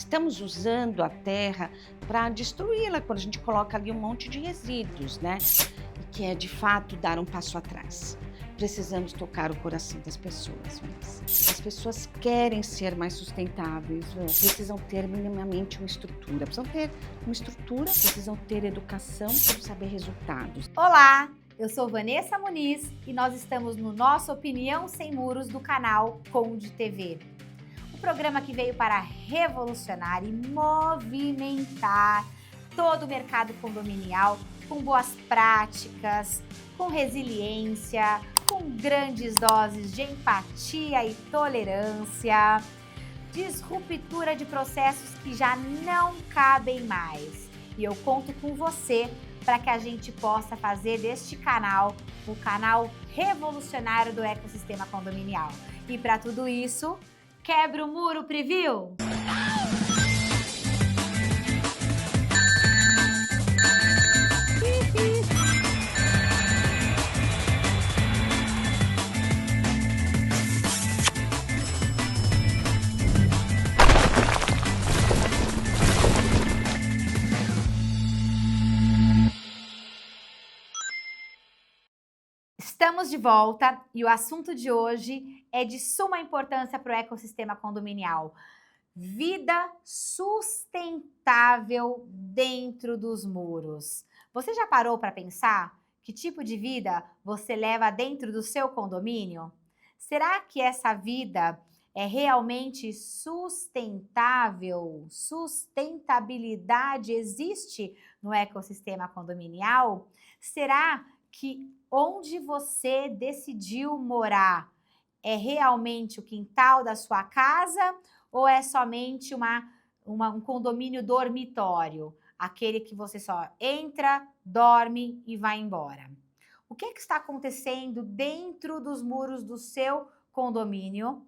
estamos usando a terra para destruí-la quando a gente coloca ali um monte de resíduos, né? E que é de fato dar um passo atrás. Precisamos tocar o coração das pessoas, mas as pessoas querem ser mais sustentáveis, precisam ter minimamente uma estrutura, precisam ter educação para saber resultados. Olá, eu sou Vanessa Muniz e nós estamos no nosso Opinião Sem Muros do canal Conde TV. O programa que veio para revolucionar e movimentar todo o mercado condominial com boas práticas, com resiliência, com grandes doses de empatia e tolerância, disruptura de processos que já não cabem mais. E eu conto com você para que a gente possa fazer deste canal o canal revolucionário do ecossistema condominial. E para tudo isso, quebra o muro, Preview! Estamos de volta e o assunto de hoje é de suma importância para o ecossistema condominial. Vida sustentável dentro dos muros. Você já parou para pensar que tipo de vida você leva dentro do seu condomínio? Será que essa vida é realmente sustentável? Sustentabilidade existe no ecossistema condominial? Será que onde você decidiu morar é realmente o quintal da sua casa ou é somente um condomínio dormitório? Aquele que você só entra, dorme e vai embora. O que está acontecendo dentro dos muros do seu condomínio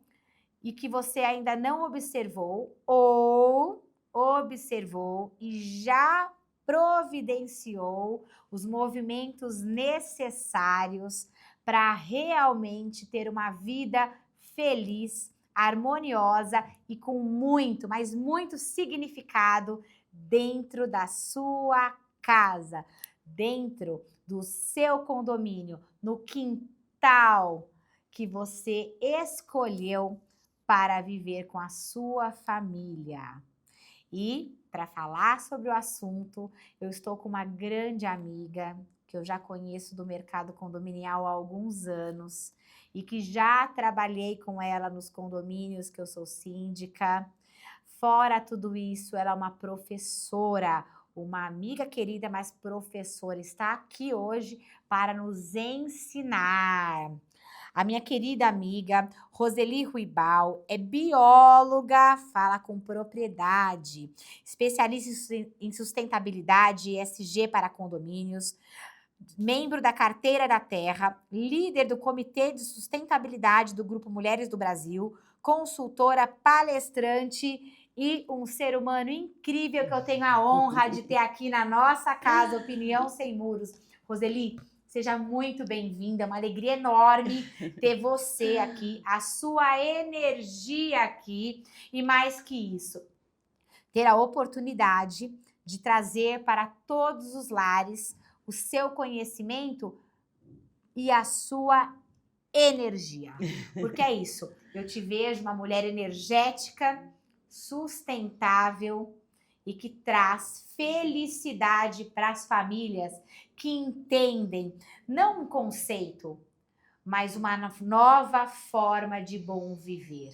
e que você ainda não observou ou observou e já providenciou os movimentos necessários para realmente ter uma vida feliz, harmoniosa e com muito, mas muito significado dentro da sua casa, dentro do seu condomínio, no quintal que você escolheu para viver com a sua família. E para falar sobre o assunto, eu estou com uma grande amiga que eu já conheço do mercado condominial há alguns anos e que já trabalhei com ela nos condomínios que eu sou síndica. Fora tudo isso, ela é uma professora, uma amiga querida, mas professora, está aqui hoje para nos ensinar. A minha querida amiga Roseli Ruibal é bióloga, fala com propriedade, especialista em sustentabilidade e ESG para condomínios, membro da Carteira da Terra, líder do Comitê de Sustentabilidade do Grupo Mulheres do Brasil, consultora, palestrante e um ser humano incrível que eu tenho a honra de ter aqui na nossa casa, Opinião Sem Muros. Roseli, seja muito bem-vinda, é uma alegria enorme ter você aqui, a sua energia aqui e mais que isso, ter a oportunidade de trazer para todos os lares o seu conhecimento e a sua energia. Porque é isso, eu te vejo uma mulher energética, sustentável e que traz felicidade para as famílias que entendem não um conceito, mas uma nova forma de bom viver.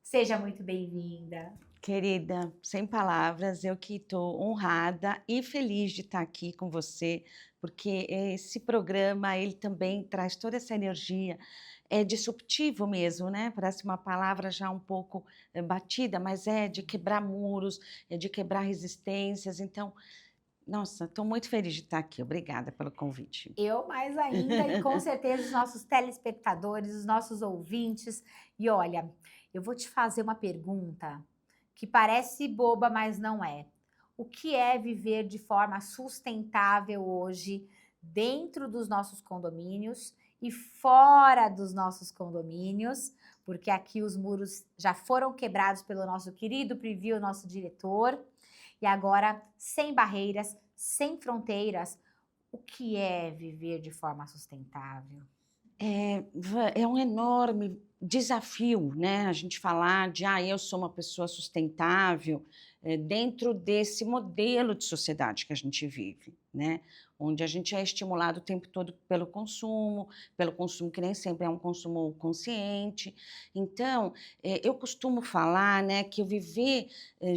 Seja muito bem-vinda. Querida, sem palavras, eu que estou honrada e feliz de estar aqui com você, porque esse programa, ele também traz toda essa energia, é disruptivo mesmo, né? Parece uma palavra já um pouco batida, mas é de quebrar muros, é de quebrar resistências, então, nossa, estou muito feliz de estar aqui, obrigada pelo convite. Eu mais ainda e com certeza os nossos telespectadores, os nossos ouvintes. E olha, eu vou te fazer uma pergunta que parece boba, mas não é. O que é viver de forma sustentável hoje dentro dos nossos condomínios e fora dos nossos condomínios? porque aqui os muros já foram quebrados pelo nosso querido Privio, nosso diretor, e agora sem barreiras, sem fronteiras. O que é viver de forma sustentável? É um enorme desafio, né, a gente falar de: "Ah, eu sou uma pessoa sustentável", dentro desse modelo de sociedade que a gente vive, né, onde a gente é estimulado o tempo todo pelo consumo que nem sempre é um consumo consciente. Então, eu costumo falar, né, que o viver,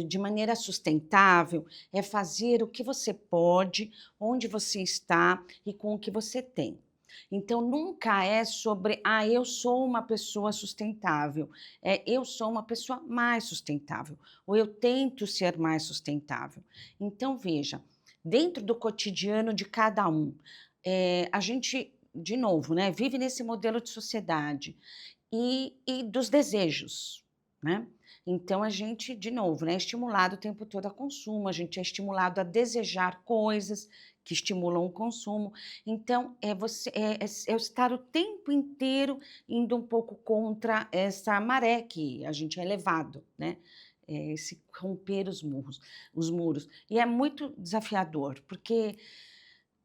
de maneira sustentável é fazer o que você pode, onde você está e com o que você tem. Então, nunca é sobre, eu sou uma pessoa sustentável, eu sou uma pessoa mais sustentável, ou eu tento ser mais sustentável. Então, veja, dentro do cotidiano de cada um, a gente, de novo, né, vive nesse modelo de sociedade e dos desejos, né? Então, a gente, de novo, né, é estimulado o tempo todo a consumo, a gente é estimulado a desejar coisas que estimulam o consumo. Então, é estar o tempo inteiro indo um pouco contra essa maré que a gente é levado, né? Esse romper os muros. E é muito desafiador, porque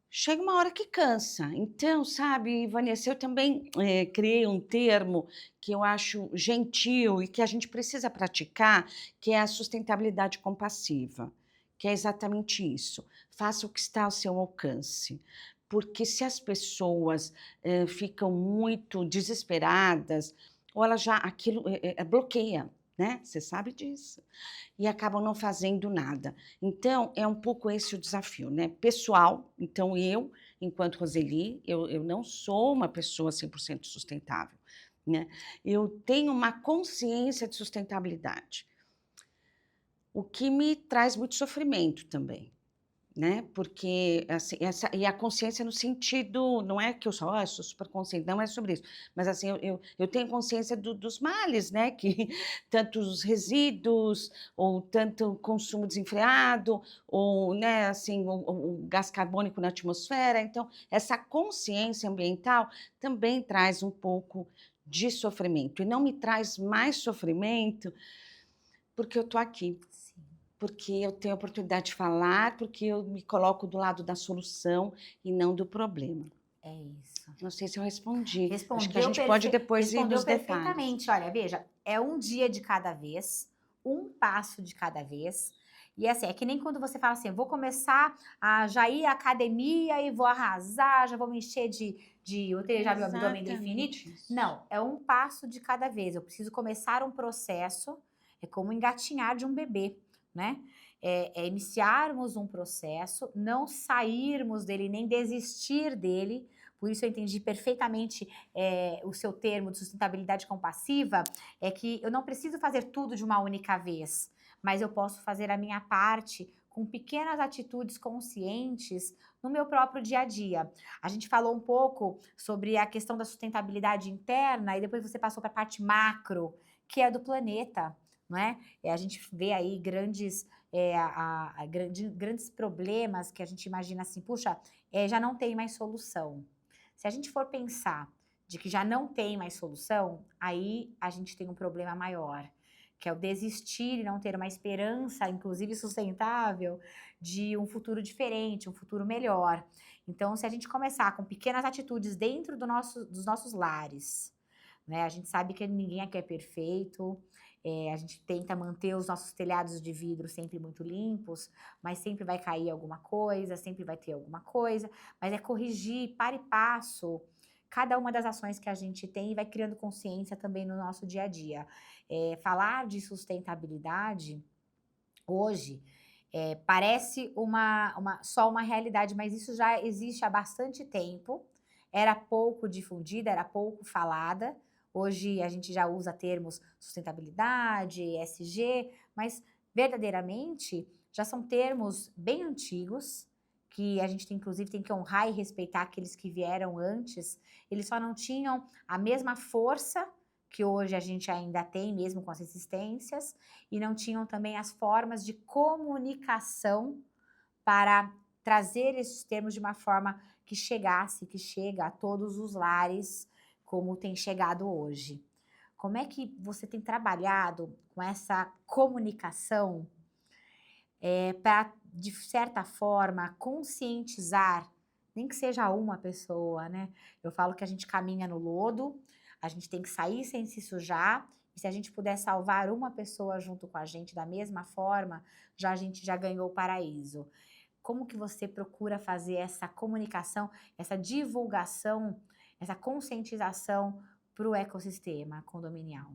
chega uma hora que cansa. Então, sabe, Vanessa, eu também, criei um termo que eu acho gentil e que a gente precisa praticar, que é a sustentabilidade compassiva, que é exatamente isso. Faça o que está ao seu alcance. Porque se as pessoas, ficam muito desesperadas, ou ela já aquilo, bloqueia, né, você sabe disso e acabam não fazendo nada. Então, é um pouco esse o desafio, né? Pessoal, então eu, enquanto Roseli, eu não sou uma pessoa 100% sustentável, né? Eu tenho uma consciência de sustentabilidade, o que me traz muito sofrimento também, né, porque, assim, essa e a consciência no sentido não é que eu sou: eu sou super consciente", não é sobre isso, mas, assim, eu tenho consciência dos males, né, que tantos resíduos, ou tanto consumo desenfreado, ou, né, assim, o gás carbônico na atmosfera. Então, essa consciência ambiental também traz um pouco de sofrimento, e não me traz mais sofrimento, porque eu estou aqui. Sim, Porque eu tenho a oportunidade de falar, porque eu me coloco do lado da solução e não do problema. é isso. Não sei se eu respondi. Acho que a Respondeu, gente pode depois ir respondeu nos detalhes. perfeitamente. Olha, veja, é um dia de cada vez, um passo de cada vez. E assim, é que nem quando você fala assim, eu vou começar a já ir à academia e vou arrasar, já vou me encher eu tenho É já meu abdômen definido. exatamente isso. Não, é um passo de cada vez. Eu preciso começar um processo, é como engatinhar de um bebê, né? É iniciarmos um processo, não sairmos dele, nem desistir dele. Por isso eu entendi perfeitamente o seu termo de sustentabilidade compassiva, é que eu não preciso fazer tudo de uma única vez, mas eu posso fazer a minha parte com pequenas atitudes conscientes no meu próprio dia a dia. A gente falou um pouco sobre a questão da sustentabilidade interna e depois você passou para a parte macro, que é do planeta, não é? A gente vê aí grandes problemas que a gente imagina assim, puxa, já não tem mais solução. Se a gente for pensar de que já não tem mais solução, aí a gente tem um problema maior, que é o desistir e não ter uma esperança, inclusive sustentável, de um futuro diferente, um futuro melhor. Então, se a gente começar com pequenas atitudes dentro dos nossos lares, né? A gente sabe que ninguém aqui é perfeito, a gente tenta manter os nossos telhados de vidro sempre muito limpos, mas sempre vai cair alguma coisa, sempre vai ter alguma coisa, mas é corrigir, para e passo, cada uma das ações que a gente tem e vai criando consciência também no nosso dia a dia. Falar de sustentabilidade hoje parece só uma realidade, mas isso já existe há bastante tempo, era pouco difundida, era pouco falada. Hoje a gente já usa termos sustentabilidade, ESG, mas verdadeiramente já são termos bem antigos, que a gente inclusive tem que honrar e respeitar aqueles que vieram antes. Eles só não tinham a mesma força que hoje a gente ainda tem, mesmo com as resistências, e não tinham também as formas de comunicação para trazer esses termos de uma forma que chega a todos os lares, como tem chegado hoje. Como é que você tem trabalhado com essa comunicação para, de certa forma, conscientizar, nem que seja uma pessoa, né? Eu falo que a gente caminha no lodo, a gente tem que sair sem se sujar, e se a gente puder salvar uma pessoa junto com a gente da mesma forma, a gente já ganhou o paraíso. Como que você procura fazer essa comunicação, essa divulgação, essa conscientização para o ecossistema condominial?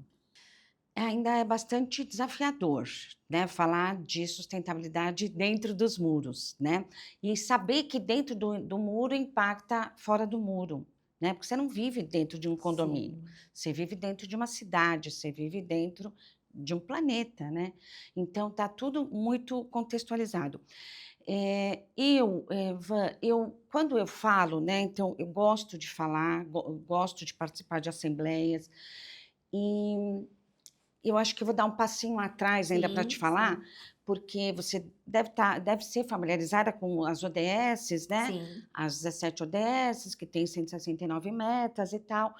Ainda é bastante desafiador, né, falar de sustentabilidade dentro dos muros, né, e saber que dentro do muro impacta fora do muro, né, porque você não vive dentro de um condomínio, Sim, você vive dentro de uma cidade, você vive dentro de um planeta, né, então tá tudo muito contextualizado. Quando eu falo, né, então eu gosto de falar, gosto de participar de assembleias, e eu acho que eu vou dar um passinho atrás ainda para te sim, falar, sim, porque você deve ser familiarizada com as ODS, né, sim. as 17 ODS, que tem 169 metas e tal,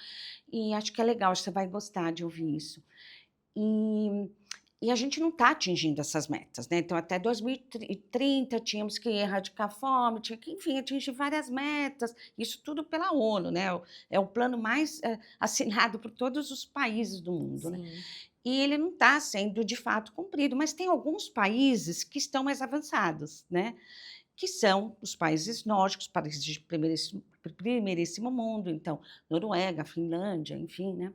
e acho que é legal, acho que você vai gostar de ouvir isso. E a gente não está atingindo essas metas, né, então até 2030 tínhamos que erradicar a fome, tinha que, enfim, atingir várias metas, isso tudo pela ONU, né, é o plano mais, assinado por todos os países do mundo, né. Sim, E ele não está sendo de fato cumprido, mas tem alguns países que estão mais avançados, né? Que são os países nórdicos, países de primeiríssimo mundo, então, Noruega, Finlândia, enfim, né?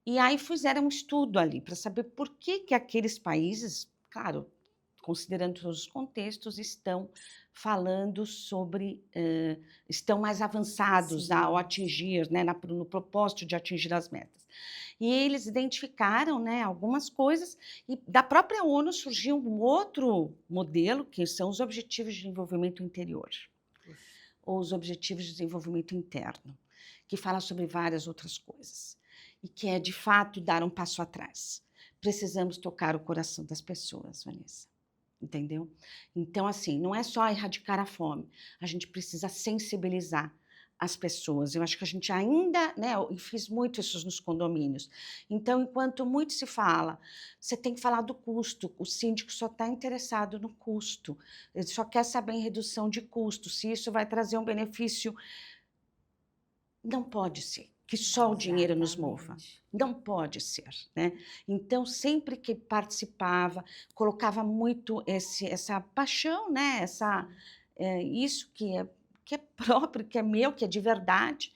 E aí fizeram um estudo ali para saber por que que aqueles países, claro, considerando todos os contextos, estão falando sobre, estão mais avançados ao sim, atingir, né, no propósito de atingir as metas. E eles identificaram, né, algumas coisas, e da própria ONU surgiu um outro modelo, que são os Objetivos de Desenvolvimento Interior, puxa, ou os Objetivos de Desenvolvimento Interno, que fala sobre várias outras coisas, e que é, de fato, dar um passo atrás. Precisamos tocar o coração das pessoas, Vanessa. Entendeu? Então, assim, não é só erradicar a fome, a gente precisa sensibilizar as pessoas. Eu acho que a gente ainda, né, eu fiz muito isso nos condomínios. Então, enquanto muito se fala, você tem que falar do custo, o síndico só está interessado no custo, ele só quer saber em redução de custo, se isso vai trazer um benefício. Não pode ser que só o dinheiro nos mova. exatamente. Não pode ser, né? Então, sempre que participava, colocava muito essa paixão, né? Sim, Isso que é próprio, que é meu, que é de verdade.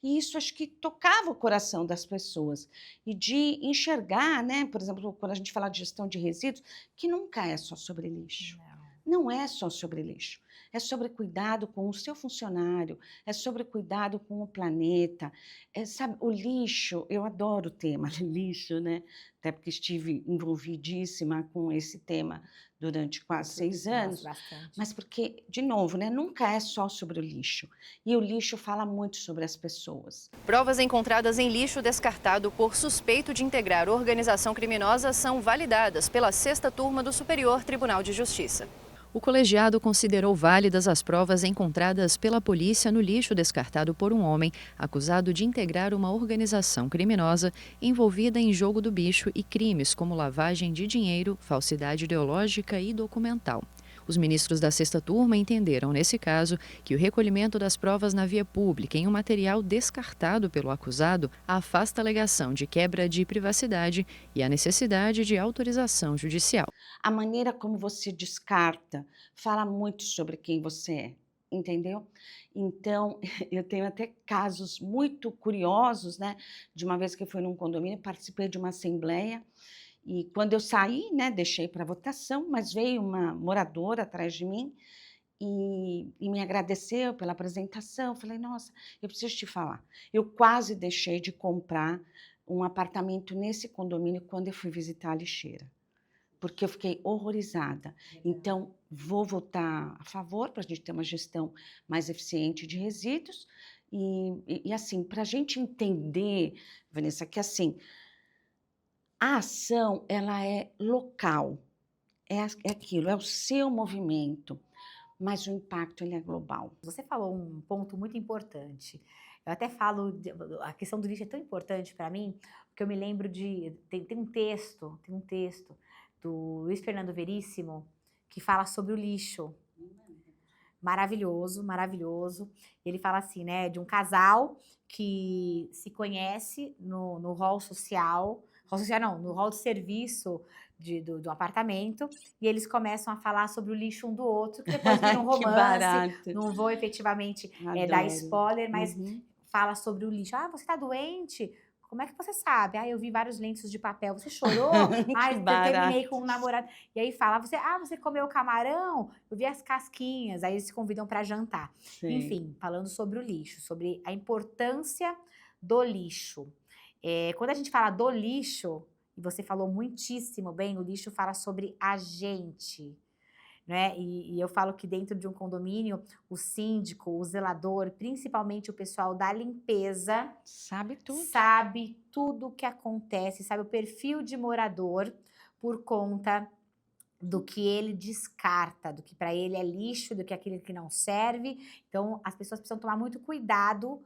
E isso acho que tocava o coração das pessoas. E de enxergar, né? Por exemplo, quando a gente fala de gestão de resíduos, que nunca é só sobre lixo. não, Não é só sobre lixo. É sobre cuidado com o seu funcionário, é sobre cuidado com o planeta. Sabe, o lixo, eu adoro o tema lixo, né? Até porque estive envolvidíssima com esse tema durante quase 6 anos, bastante. mas porque, de novo, né, nunca é só sobre o lixo. E o lixo fala muito sobre as pessoas. Provas encontradas em lixo descartado por suspeito de integrar organização criminosa são validadas pela sexta turma do Superior Tribunal de Justiça. O colegiado considerou válidas as provas encontradas pela polícia no lixo descartado por um homem acusado de integrar uma organização criminosa envolvida em jogo do bicho e crimes como lavagem de dinheiro, falsidade ideológica e documental. Os ministros da sexta turma entenderam, nesse caso, que o recolhimento das provas na via pública em um material descartado pelo acusado afasta a alegação de quebra de privacidade e a necessidade de autorização judicial. A maneira como você descarta fala muito sobre quem você é, entendeu? Então, eu tenho até casos muito curiosos, né? De uma vez que eu fui num condomínio, participei de uma assembleia, e quando eu saí, né, deixei para votação, mas veio uma moradora atrás de mim e me agradeceu pela apresentação. Falei, nossa, eu preciso te falar. Eu quase deixei de comprar um apartamento nesse condomínio quando eu fui visitar a lixeira, porque eu fiquei horrorizada. Então, vou votar a favor para a gente ter uma gestão mais eficiente de resíduos. E assim, para a gente entender, Vanessa, que assim, a ação ela é local, é aquilo, é o seu movimento, mas o impacto ele é global. Você falou um ponto muito importante. Eu até falo, a questão do lixo é tão importante para mim, porque eu me lembro tem um texto do Luiz Fernando Veríssimo que fala sobre o lixo. Maravilhoso, maravilhoso. Ele fala assim, né, de um casal que se conhece no hall social não, no hall de serviço do apartamento, e eles começam a falar sobre o lixo um do outro, que depois vira um Que romance. barato. Não vou efetivamente dar Adoro. spoiler, mas Uhum. fala sobre o lixo. Ah, você tá doente? Como é que você sabe? Ah, eu vi vários lenços de papel. Você chorou? Ah, Que eu terminei barato. com um namorado. E aí fala, você comeu camarão? Eu vi as casquinhas. Aí eles se convidam para jantar. Sim. Enfim, falando sobre o lixo, sobre a importância do lixo. Quando a gente fala do lixo, e você falou muitíssimo bem, o lixo fala sobre a gente. Né? E eu falo que dentro de um condomínio, o síndico, o zelador, principalmente o pessoal da limpeza, Sabe tudo. sabe tudo o que acontece, sabe o perfil de morador por conta do que ele descarta, do que para ele é lixo, do que é aquilo que não serve. Então, as pessoas precisam tomar muito cuidado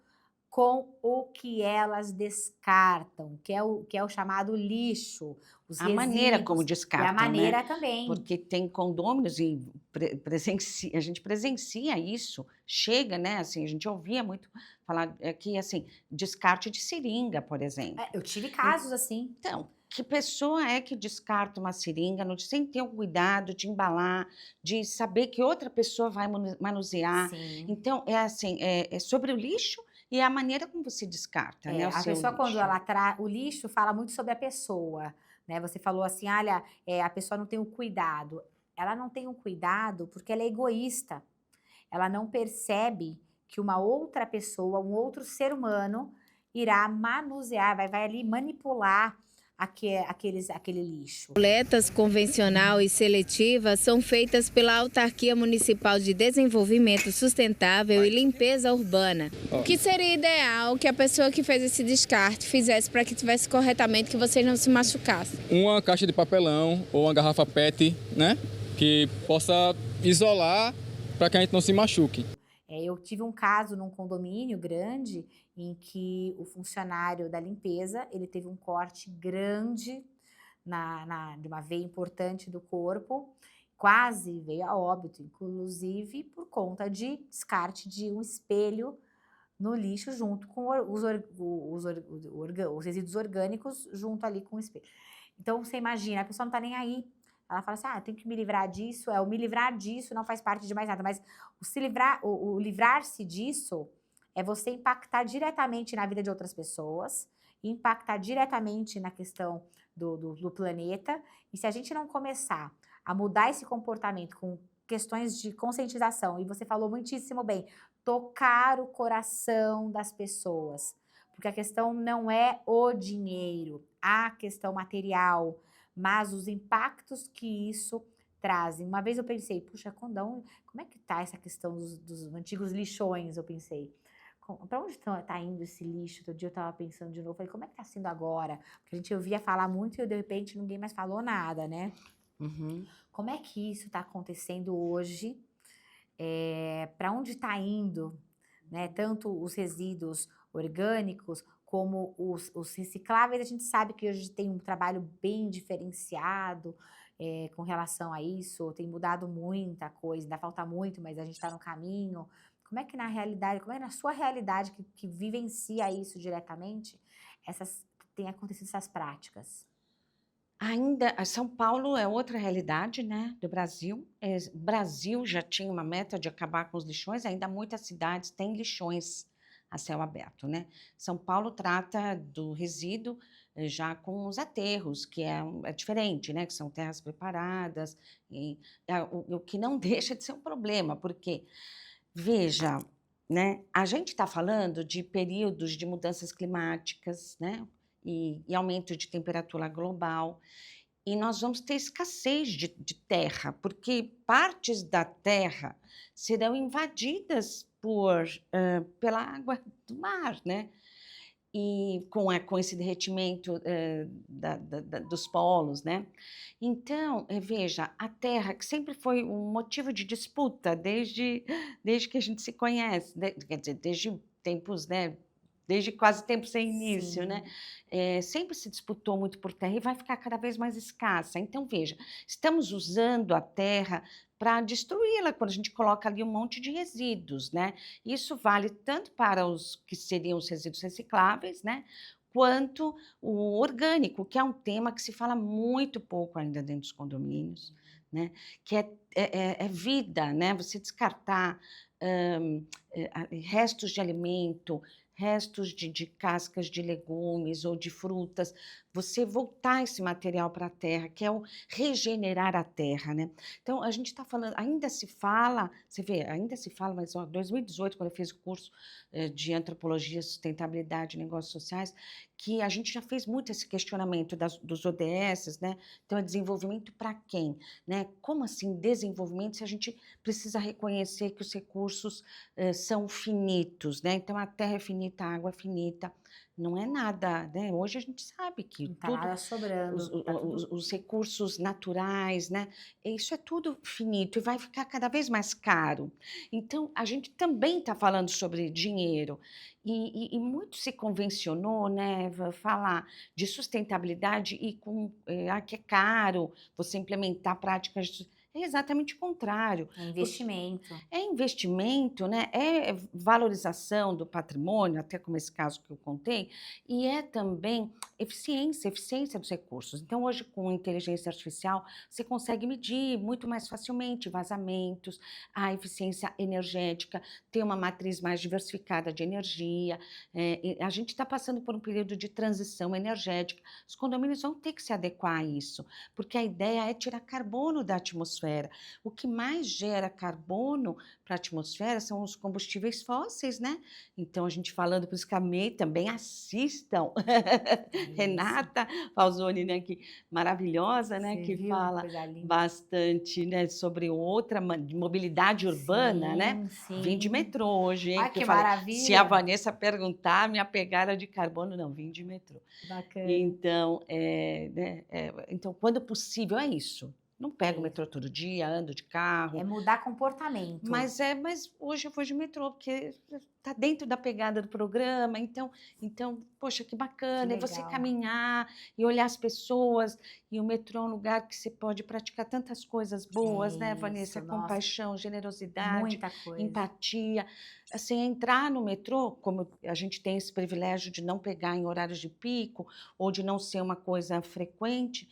com o que elas descartam, que é o chamado lixo, os A maneira como resíduos, e a descartam, né? maneira também. Porque tem condôminos e a gente presencia isso, chega, né? Assim, a gente ouvia muito falar que, assim, descarte de seringa, por exemplo. Eu tive casos assim. Então, que pessoa é que descarta uma seringa sem ter o cuidado de embalar, de saber que outra pessoa vai manusear? Sim. Então, é assim, é sobre o lixo e a maneira como você descarta, né, o A seu pessoa, quando lixo. ela traz o lixo, fala muito sobre a pessoa, né? Você falou assim, olha, a pessoa não tem o cuidado. Ela não tem o cuidado porque ela é egoísta. Ela não percebe que uma outra pessoa, um outro ser humano, irá manusear, vai ali manipular aquele lixo. Coletas convencional e seletiva são feitas pela Autarquia Municipal de Desenvolvimento Sustentável e Limpeza Urbana. O que seria ideal que a pessoa que fez esse descarte fizesse para que tivesse corretamente, que vocês não se machucassem? Uma caixa de papelão ou uma garrafa PET, né? Que possa isolar para que a gente não se machuque. Eu tive um caso num condomínio grande em que o funcionário da limpeza, ele teve um corte grande de uma veia importante do corpo, quase veio a óbito, inclusive por conta de descarte de um espelho no lixo junto com os resíduos orgânicos junto ali com o espelho. Então, você imagina, a pessoa não está nem aí. Ela fala assim, eu tenho que me livrar disso, o me livrar disso não faz parte de mais nada, mas o livrar-se disso é você impactar diretamente na vida de outras pessoas, impactar diretamente na questão do planeta, e se a gente não começar a mudar esse comportamento com questões de conscientização, e você falou muitíssimo bem, tocar o coração das pessoas, porque a questão não é o dinheiro, a questão material, mas os impactos que isso trazem. Uma vez eu pensei, puxa, como é que tá essa questão dos antigos lixões? Eu pensei, para onde tá indo esse lixo? Outro dia eu estava pensando de novo, falei, como é que tá sendo agora? Porque a gente ouvia falar muito e de repente ninguém mais falou nada, né? Uhum. Como é que isso está acontecendo hoje? Para onde está indo, né? Tanto os resíduos orgânicos como os recicláveis. A gente sabe que hoje tem um trabalho bem diferenciado com relação a isso, tem mudado muita coisa, ainda falta muito, mas a gente está no caminho. Como é que na realidade, como é na sua realidade que vivencia isso diretamente, tem acontecido essas práticas? Ainda, São Paulo é outra realidade, né, do Brasil. O Brasil já tinha uma meta de acabar com os lixões, ainda muitas cidades têm lixões a céu aberto, né? São Paulo trata do resíduo já com os aterros, que é diferente, né, que são terras preparadas, e o que não deixa de ser um problema, porque, veja, né, a gente está falando de períodos de mudanças climáticas, né, e aumento de temperatura global, e nós vamos ter escassez de terra, porque partes da terra serão invadidas pela água do mar, né? E com esse derretimento dos polos, né? Então, veja, a terra, que sempre foi um motivo de disputa desde que a gente se conhece, quer dizer, desde tempos, né, desde quase tempo sem início, Sim. né? Sempre se disputou muito por terra e vai ficar cada vez mais escassa. Então, veja, estamos usando a terra para destruí-la quando a gente coloca ali um monte de resíduos, né? Isso vale tanto para os que seriam os resíduos recicláveis, né? Quanto o orgânico, que é um tema que se fala muito pouco ainda dentro dos condomínios, né? Que é vida, né? Você descartar restos de alimento, restos de cascas de legumes ou de frutas, você voltar esse material para a terra, que é o regenerar a terra, né? Então, a gente está falando, ainda se fala, você vê, ainda se fala, mas em 2018, quando eu fiz o curso de Antropologia, Sustentabilidade e Negócios Sociais, que a gente já fez muito esse questionamento dos ODS, né? Então, é desenvolvimento para quem? Né? Como assim desenvolvimento se a gente precisa reconhecer que os recursos são finitos, né? Então, a terra é finita, a água é finita, não é nada, né? Hoje a gente sabe que Não tá tudo, nada sobrando, tá tudo... os recursos naturais, né? Isso é tudo finito e vai ficar cada vez mais caro. Então, a gente também está falando sobre dinheiro e muito se convencionou, né, falar de sustentabilidade e que é caro você implementar práticas é exatamente o contrário. É investimento. É investimento, né? É valorização do patrimônio, até como esse caso que eu contei, e é também eficiência dos recursos. Então, hoje, com inteligência artificial, você consegue medir muito mais facilmente vazamentos, a eficiência energética, ter uma matriz mais diversificada de energia. E a gente está passando por um período de transição energética. Os condomínios vão ter que se adequar a isso, porque a ideia é tirar carbono da atmosfera. O que mais gera carbono para a atmosfera são os combustíveis fósseis, né? Então, a gente falando, por isso que a MEI também assistam. Renata Falzoni, né, que maravilhosa, né, Você que viu? fala Coisa linda. bastante, né, sobre outra mobilidade urbana, né? Sim, Vim de sim. metrô hoje, hein? Ai, Porque que eu falei, se a maravilha. Vanessa perguntar, minha pegada de carbono, não, vim de metrô. Bacana. Então, então, quando possível, é isso. Não pego o É. metrô todo dia, ando de carro. É mudar comportamento. Mas hoje eu vou de metrô, porque está dentro da pegada do programa, então, poxa, que bacana, Que é você legal. caminhar e olhar as pessoas, e o metrô é um lugar que você pode praticar tantas coisas boas, né, Vanessa? Isso, nossa. Compaixão, generosidade, Muita coisa. empatia. Assim, entrar no metrô, como a gente tem esse privilégio de não pegar em horários de pico, ou de não ser uma coisa frequente,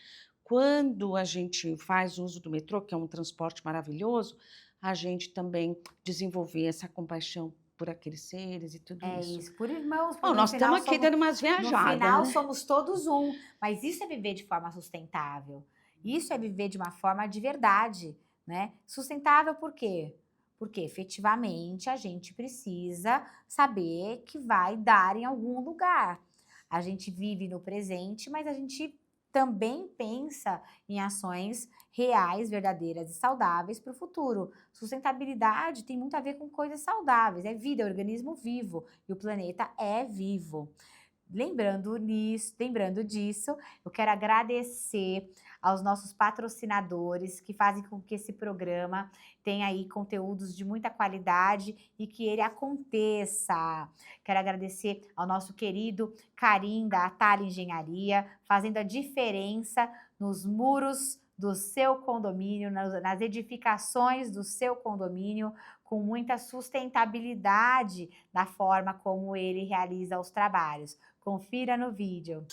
quando a gente faz uso do metrô, que é um transporte maravilhoso, a gente também desenvolver essa compaixão por aqueles seres e tudo É isso. isso, por irmãos, porque Bom, no nós final estamos aqui dando umas no viajadas, final né? somos todos um, mas isso é viver de forma sustentável. Isso é viver de uma forma de verdade, né? Sustentável por quê? Porque efetivamente a gente precisa saber que vai dar em algum lugar. A gente vive no presente, mas a gente também pensa em ações reais, verdadeiras e saudáveis para o futuro. Sustentabilidade tem muito a ver com coisas saudáveis, é vida, é organismo vivo e o planeta é vivo. Lembrando disso, eu quero agradecer aos nossos patrocinadores que fazem com que esse programa tenha aí conteúdos de muita qualidade e que ele aconteça. Quero agradecer ao nosso querido Karim da Atala Engenharia, fazendo a diferença nos muros do seu condomínio, nas edificações do seu condomínio, com muita sustentabilidade na forma como ele realiza os trabalhos. Confira no vídeo.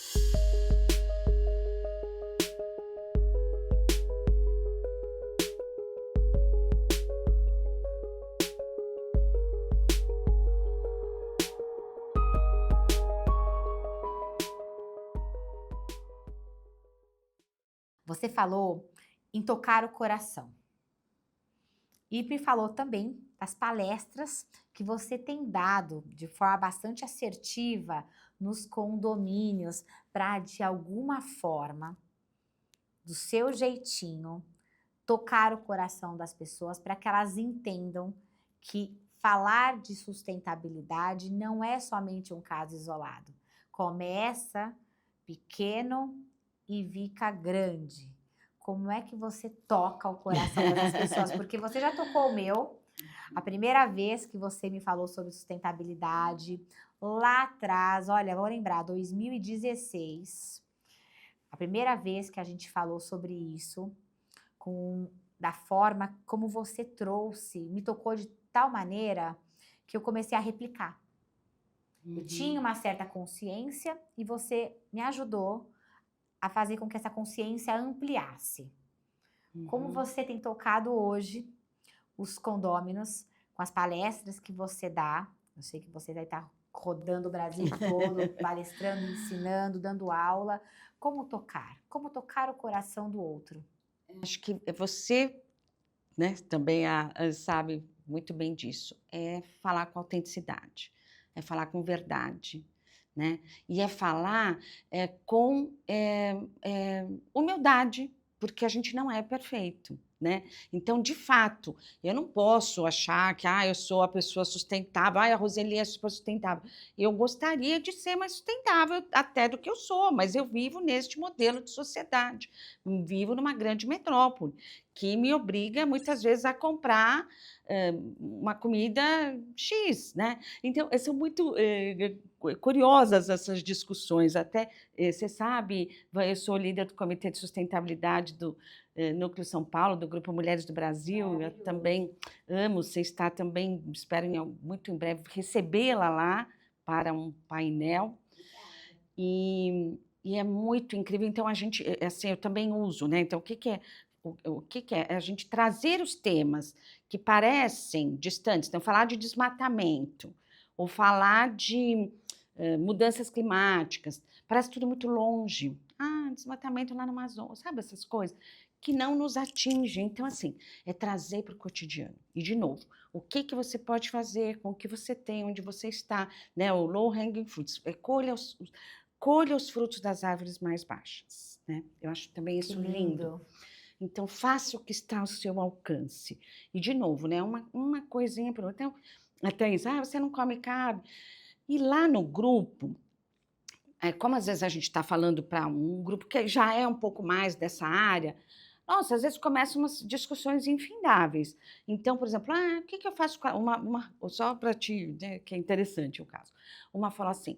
Você falou em tocar o coração. E me falou também das palestras que você tem dado de forma bastante assertiva nos condomínios para, de alguma forma, do seu jeitinho, tocar o coração das pessoas para que elas entendam que falar de sustentabilidade não é somente um caso isolado. Começa pequeno e fica grande. Como é que você toca o coração dessas pessoas? Porque você já tocou o meu, A primeira vez que você me falou sobre sustentabilidade, lá atrás, olha, vou lembrar, 2016, a primeira vez que a gente falou sobre isso, da forma como você trouxe, me tocou de tal maneira que eu comecei a replicar. Eu tinha uma certa consciência e você me ajudou a fazer com que essa consciência ampliasse. Como você tem tocado hoje os condôminos com as palestras que você dá. Eu sei que você vai estar rodando o Brasil todo, palestrando, ensinando, dando aula. Como tocar o coração do outro. Acho que você, né, também sabe muito bem disso. É falar com autenticidade, é falar com verdade, né? E é falar com humildade, porque a gente não é perfeito, né? Então, de fato, eu não posso achar que eu sou a pessoa sustentável, a Roseli é super sustentável. Eu gostaria de ser mais sustentável até do que eu sou, mas eu vivo neste modelo de sociedade, vivo numa grande metrópole, que me obriga muitas vezes a comprar uma comida X, né? Então, são muito curiosas essas discussões. Até, você sabe, eu sou líder do Comitê de Sustentabilidade do Núcleo São Paulo, do Grupo Mulheres do Brasil. Eu também amo, você está também, espero muito em breve recebê-la lá para um painel. E é muito incrível. Então, a gente, assim, eu também uso, né? Então, o que é? O que é? É a gente trazer os temas que parecem distantes. Então, falar de desmatamento, ou falar de mudanças climáticas, parece tudo muito longe. Desmatamento lá no Amazonas, sabe essas coisas? Que não nos atingem. Então, assim, é trazer para o cotidiano. E, de novo, o que você pode fazer com o que você tem, onde você está, né? O low hanging fruits, colha os frutos das árvores mais baixas, né? Eu acho também isso lindo. Então, faça o que está ao seu alcance. E, de novo, né, uma coisinha para outra. Então, até isso, você não come carne. E lá no grupo, como às vezes a gente está falando para um grupo que já é um pouco mais dessa área, nossa, às vezes começam umas discussões infindáveis. Então, por exemplo, o que eu faço com só para ti, né, que é interessante o caso. Uma falou assim,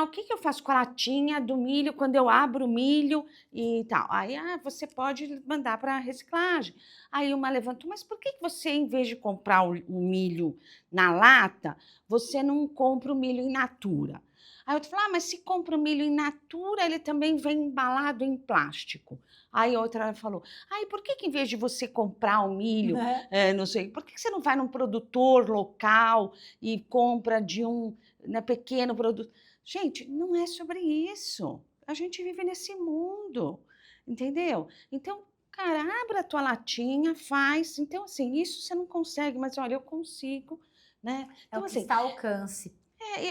o que eu faço com a latinha do milho quando eu abro o milho e tal? Aí, você pode mandar para reciclagem. Aí uma levantou, mas por que você, em vez de comprar o milho na lata, você não compra o milho in natura? Aí outra falou, mas se compra o milho in natura, ele também vem embalado em plástico. Aí outra falou, por que em vez de você comprar o milho, não sei, por que você não vai num produtor local e compra de um pequeno produto? Gente, não é sobre isso. A gente vive nesse mundo, entendeu? Então, cara, abre a tua latinha, faz. Então, assim, isso você não consegue, mas olha, eu consigo, né? Então, o que assim, está ao alcance.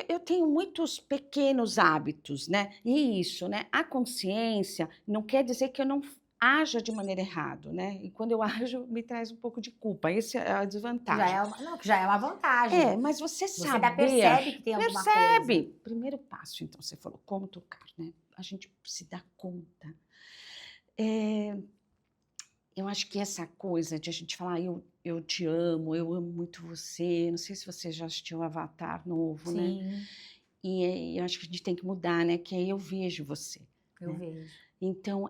Eu tenho muitos pequenos hábitos, né? E isso, né? A consciência não quer dizer que eu não haja de maneira errada, né? E quando eu ajo, me traz um pouco de culpa. Essa é a desvantagem. Que já é uma vantagem. Mas você saber... Você percebe que tem alguma coisa. Percebe! Primeiro passo, então, você falou, como tocar, né? A gente se dá conta. Eu acho que essa coisa de a gente falar, eu te amo, eu amo muito você. Não sei se você já assistiu o Avatar novo, Sim. né? E eu acho que a gente tem que mudar, né? Que aí eu vejo você. Eu vejo. Então,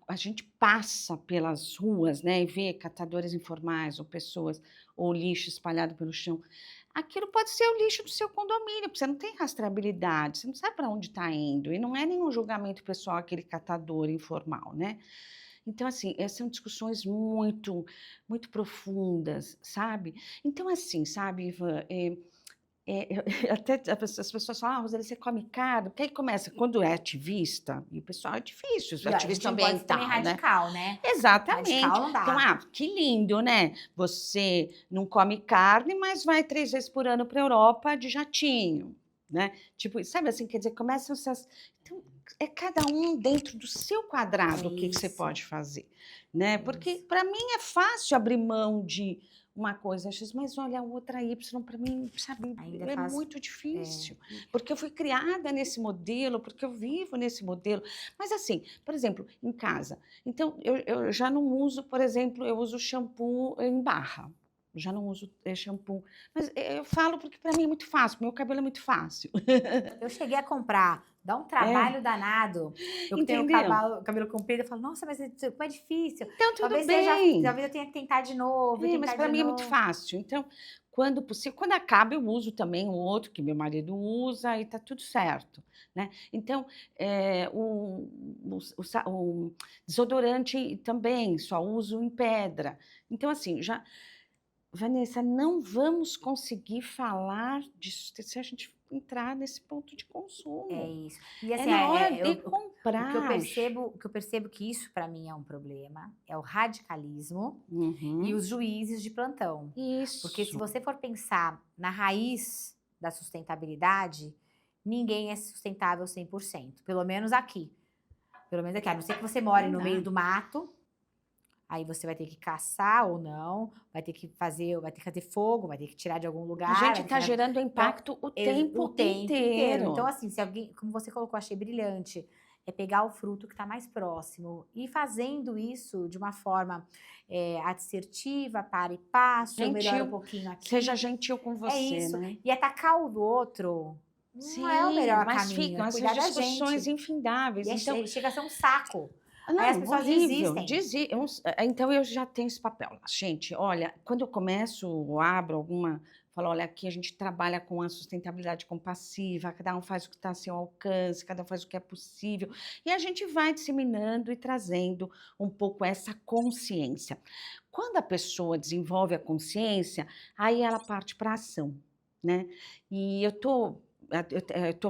a gente passa pelas ruas, né? E vê catadores informais ou pessoas, ou lixo espalhado pelo chão. Aquilo pode ser o lixo do seu condomínio, porque você não tem rastreabilidade, você não sabe para onde está indo. E não é nenhum julgamento pessoal aquele catador informal, né? Então, assim, essas são discussões muito, muito profundas, sabe? Então, assim, sabe, Ivan, até as pessoas falam, Roseli, você come carne? Porque aí começa, quando é ativista, e o pessoal é difícil, ativista ambiental, também radical, né? Exatamente. Radical não dá. Então, que lindo, né? Você não come carne, mas vai 3 vezes por ano para a Europa de jatinho, né? Tipo, sabe assim, quer dizer, começam essas... Então, é cada um dentro do seu quadrado o que você pode fazer, né? Porque para mim é fácil abrir mão de uma coisa X, mas olha, a outra Y, para mim, sabe, é muito difícil. Porque eu fui criada nesse modelo, porque eu vivo nesse modelo. Mas assim, por exemplo, em casa. Então, eu já não uso, por exemplo, eu uso shampoo em barra. já não uso shampoo. Mas eu falo porque para mim é muito fácil, meu cabelo é muito fácil. Eu cheguei a comprar, dá um trabalho danado. Eu que tenho Entendeu? cabelo comprido, eu falo, nossa, mas como é difícil. Então, tudo Talvez bem. talvez eu tenha que tentar de novo, É, mas tentar para de mim é muito novo. fácil. Então, quando possível, quando acaba, eu uso também o outro que meu marido usa e tá tudo certo, né? Então, o desodorante também só uso em pedra. Então, assim, já, Vanessa, não vamos conseguir falar disso se a gente entrar nesse ponto de É consumo. isso. E É assim, na hora de o que eu comprar. percebo, o que eu percebo que isso para mim é um problema, é o radicalismo e Uhum. os juízes de plantão. Porque se Isso. você for pensar na raiz da sustentabilidade, ninguém é sustentável 100%, pelo menos aqui. Pelo menos aqui, a não ser que você more Não no dá. meio do mato, aí você vai ter que caçar ou não, vai ter que fazer fogo, vai ter que tirar de algum A lugar, gente vai ter está que... gerando Então, impacto o o tempo tempo inteiro. Então, inteiro. assim, se alguém, como você colocou, achei brilhante, é pegar o fruto que está mais próximo e fazendo isso de uma forma assertiva, para e passo, eu melhoro um Gentil, pouquinho seja aqui. gentil com É você, isso. né? E atacar o do outro não é o Sim, melhor mas caminho, é ficam essas cuidar da discussões gente. infindáveis. E Então, chega a ser um saco. Aí as não, pessoas horrível. desistem. Então, eu já tenho esse papel. Gente, olha, quando eu começo, eu abro alguma. Falo, olha, aqui a gente trabalha com a sustentabilidade compassiva, cada um faz o que está a seu alcance, cada um faz o que é possível. E a gente vai disseminando e trazendo um pouco essa consciência. Quando a pessoa desenvolve a consciência, aí ela parte para a ação, né? E eu estou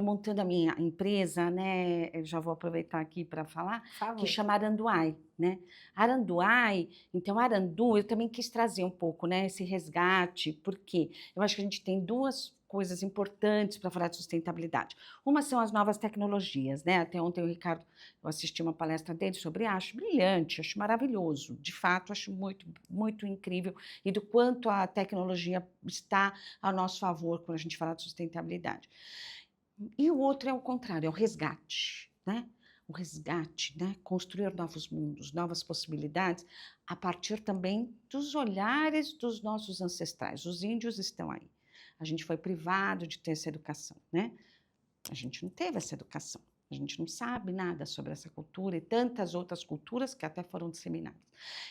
montando a minha empresa, né? Eu já vou aproveitar aqui para falar, Por que favor. chama Aranduai, né? Aranduai, então Arandu, eu também quis trazer um pouco, né, esse resgate, porque eu acho que a gente tem duas coisas importantes para falar de sustentabilidade. Uma são as novas tecnologias, né? Até ontem o Ricardo, eu assisti uma palestra dele sobre, acho brilhante, acho maravilhoso, de fato, acho muito, muito incrível e do quanto a tecnologia está a nosso favor quando a gente fala de sustentabilidade. E o outro é o contrário, é o resgate, né? O resgate, né? Construir novos mundos, novas possibilidades, a partir também dos olhares dos nossos ancestrais. Os índios estão aí. A gente foi privado de ter essa educação, né? A gente não teve essa educação. A gente não sabe nada sobre essa cultura e tantas outras culturas que até foram disseminadas.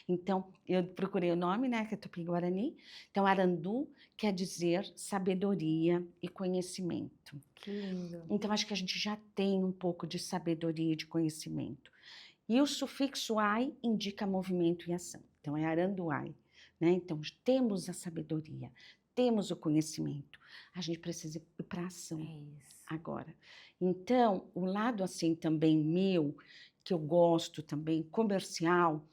Então, eu procurei o nome, né, que é Tupi-Guarani. Então, Arandu quer dizer sabedoria e conhecimento. Que lindo. Então, acho que a gente já tem um pouco de sabedoria e de conhecimento. E o sufixo ai indica movimento e ação. Então, é Aranduai, né? Então, temos a sabedoria, temos o conhecimento. A gente precisa ir para a ação É isso. agora. Então, o lado assim também meu, que eu gosto também, comercial,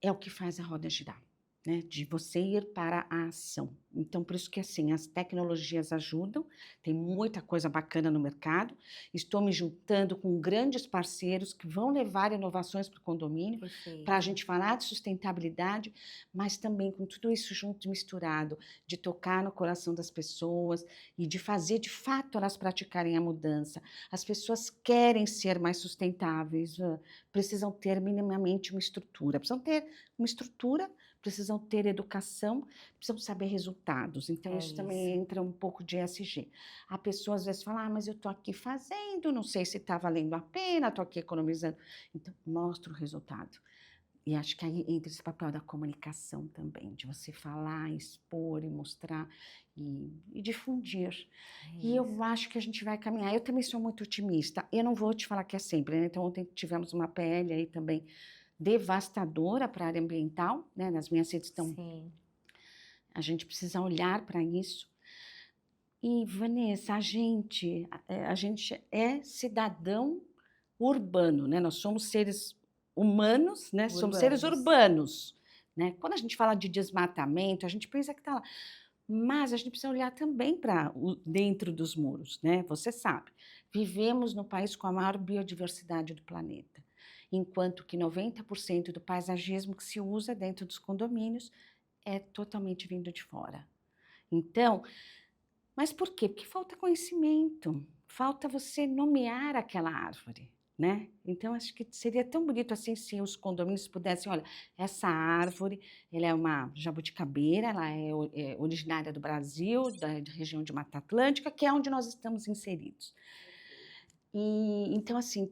é o que faz a roda girar, né? De você ir para a ação. Então, por isso que assim, as tecnologias ajudam, tem muita coisa bacana no mercado. Estou me juntando com grandes parceiros que vão levar inovações para o condomínio, Perfeito. para a gente falar de sustentabilidade, mas também com tudo isso junto e misturado, de tocar no coração das pessoas e de fazer de fato elas praticarem a mudança. As pessoas querem ser mais sustentáveis, precisam ter minimamente uma estrutura, precisam ter educação, precisam saber resultados. Então, É isso também isso. entra um pouco de ESG. A pessoa às vezes fala, mas eu estou aqui fazendo, não sei se está valendo a pena, estou aqui economizando. Então, mostra o resultado. E acho que aí entra esse papel da comunicação também, de você falar, expor e mostrar e difundir. E eu acho que a gente vai caminhar. Eu também sou muito otimista. Eu não vou te falar que é sempre, né? Então, ontem tivemos uma PL aí também devastadora para a área ambiental, né? Nas minhas redes estão. Sim. A gente precisa olhar para isso. E, Vanessa, a gente é cidadão urbano, né? Nós somos seres humanos, né? Somos seres urbanos, né? Quando a gente fala de desmatamento, a gente pensa que está lá. Mas a gente precisa olhar também para dentro dos muros, né? Você sabe, vivemos no país com a maior biodiversidade do planeta, enquanto que 90% do paisagismo que se usa dentro dos condomínios é totalmente vindo de fora. Então, mas por quê? Porque falta conhecimento, falta você nomear aquela árvore, né? Então, acho que seria tão bonito assim se os condomínios pudessem, olha, essa árvore, ela é uma jabuticabeira, ela é originária do Brasil, da região de Mata Atlântica, que é onde nós estamos inseridos. E então, assim,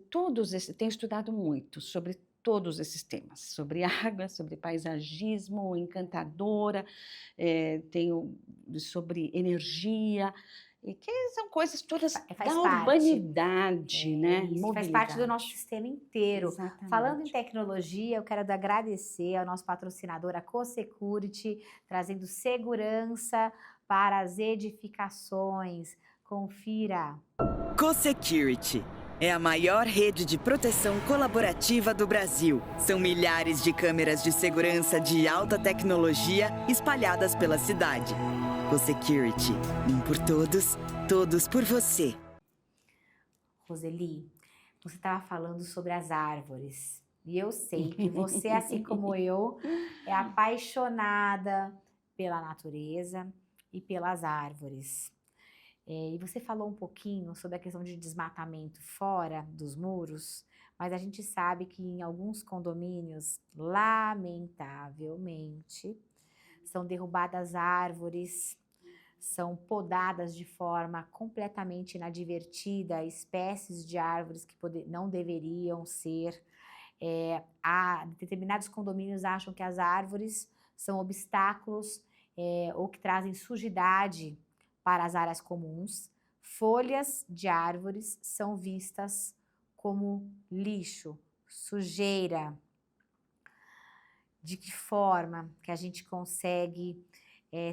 tenho estudado muito sobre todos esses temas, sobre água, sobre paisagismo, encantadora, tenho sobre energia, e que são coisas todas Faz da parte. urbanidade, né? Isso, faz parte do nosso sistema inteiro. Exatamente. Falando em tecnologia, eu quero agradecer ao nosso patrocinador, a CoSecurity, trazendo segurança para as edificações. Confira. CoSecurity é a maior rede de proteção colaborativa do Brasil. São milhares de câmeras de segurança de alta tecnologia espalhadas pela cidade. CoSecurity, um por todos, todos por você. Roseli, você estava falando sobre as árvores. E eu sei que você, assim como eu, é apaixonada pela natureza e pelas árvores. E você falou um pouquinho sobre a questão de desmatamento fora dos muros, mas a gente sabe que em alguns condomínios, lamentavelmente, são derrubadas árvores, são podadas de forma completamente inadvertida, espécies de árvores que não deveriam ser. Determinados condomínios acham que as árvores são obstáculos ou que trazem sujidade para as áreas comuns. Folhas de árvores são vistas como lixo, sujeira. De que forma que a gente consegue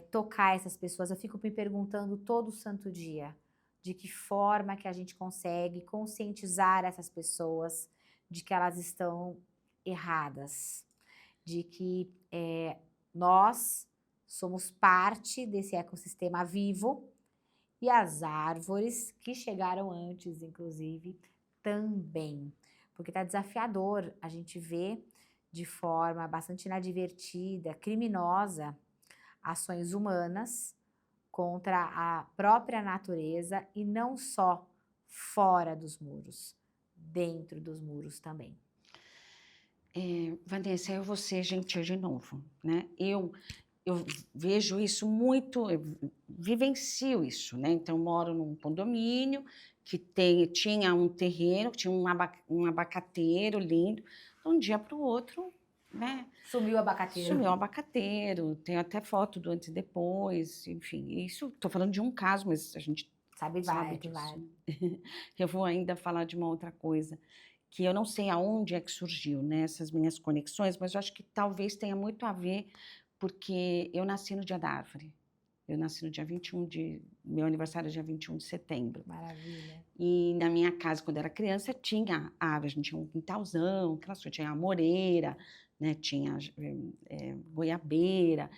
tocar essas pessoas? Eu fico me perguntando todo santo dia, de que forma que a gente consegue conscientizar essas pessoas de que elas estão erradas, de que nós somos parte desse ecossistema vivo e as árvores que chegaram antes, inclusive, também. Porque está desafiador a gente ver de forma bastante inadvertida, criminosa, ações humanas contra a própria natureza e não só fora dos muros, dentro dos muros também. Vanessa, eu vou ser gentil de novo, né? Eu vejo isso muito, eu vivencio isso, né? Então, eu moro num condomínio que tinha um terreno, tinha um abacateiro lindo. De um dia para o outro, né? Sumiu o abacateiro. Sumiu o abacateiro, tem até foto do antes e depois, enfim. Isso, estou falando de um caso, mas a gente sabe disso. Eu vou ainda falar de uma outra coisa, que eu não sei aonde é que surgiu, né, essas minhas conexões, mas eu acho que talvez tenha muito a ver, porque eu nasci no dia da árvore. Eu nasci no dia 21 meu aniversário é dia 21 de setembro. Maravilha. E na minha casa, quando era criança, tinha árvore, a gente tinha um quintalzão, tinha a moreira, né, tinha goiabeira.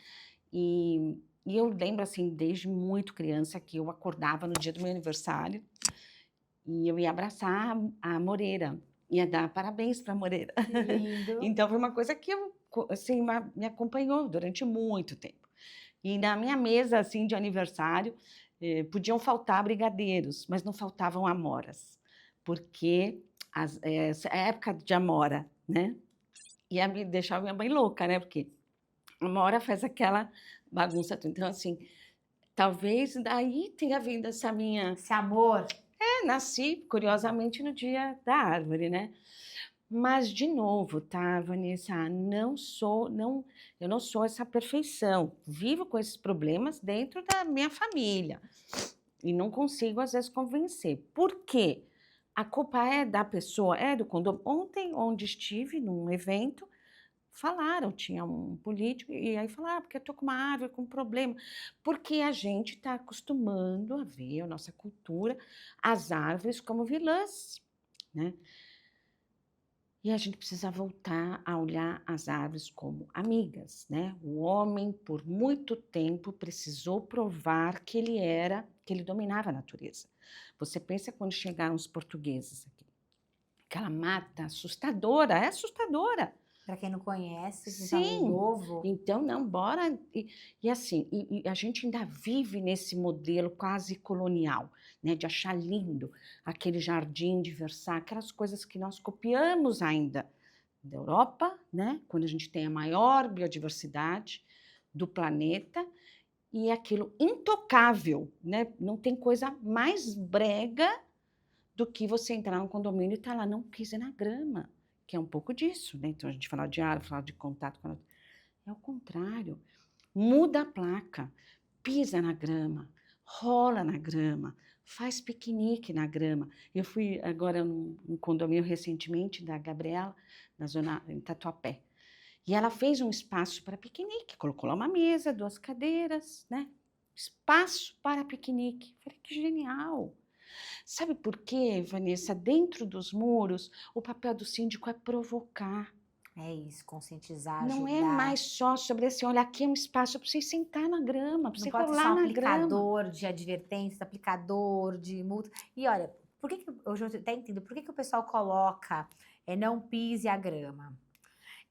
E eu lembro, assim, desde muito criança, que eu acordava no dia do meu aniversário e eu ia abraçar a moreira, ia dar parabéns para a moreira. Que lindo. Então, foi uma coisa que assim, me acompanhou durante muito tempo. E na minha mesa, assim, de aniversário, podiam faltar brigadeiros, mas não faltavam amoras, porque é época de amora, né? Ia me deixar minha mãe louca, né? Porque a amora faz aquela bagunça. Então, assim, talvez daí tenha vindo esse amor. Nasci, curiosamente, no dia da árvore, né? Mas, de novo, tá, Vanessa? Eu não sou essa perfeição. Vivo com esses problemas dentro da minha família. E não consigo, às vezes, convencer. Por quê? A culpa é da pessoa, é do condomínio. Ontem, onde estive, num evento, falaram, tinha um político, e aí falaram, porque eu estou com uma árvore, com um problema. Porque a gente está acostumando a ver, a nossa cultura, as árvores como vilãs, né? E a gente precisa voltar a olhar as árvores como amigas, né? O homem, por muito tempo, precisou provar que ele dominava a natureza. Você pensa quando chegaram os portugueses aqui, aquela mata assustadora, é assustadora. Para quem não conhece, quem tá Sim. novo. Então, não, bora. E assim, a gente ainda vive nesse modelo quase colonial, né? De achar lindo aquele jardim de Versailles, aquelas coisas que nós copiamos ainda da Europa, né? Quando a gente tem a maior biodiversidade do planeta, e é aquilo intocável, né? Não tem coisa mais brega do que você entrar num condomínio e estar lá, não pise na grama, que é um pouco disso, né? Então a gente fala de árvore, fala de contato com a natureza. É o contrário. Muda a placa, pisa na grama, rola na grama, faz piquenique na grama. Eu fui agora num condomínio recentemente da Gabriela, na zona em Tatuapé. E ela fez um espaço para piquenique, colocou lá uma mesa, 2 cadeiras, né? Espaço para piquenique. Falei, que genial! Sabe por quê, Vanessa? Dentro dos muros, o papel do síndico é provocar. É isso, conscientizar, Não ajudar. é mais só sobre assim, olha, aqui é um espaço para você sentar na grama, para Não você pode ser rolar só um na grama. aplicador de advertências, aplicador de multa. E olha, por que hoje eu até entendo, por que o pessoal coloca não pise a grama?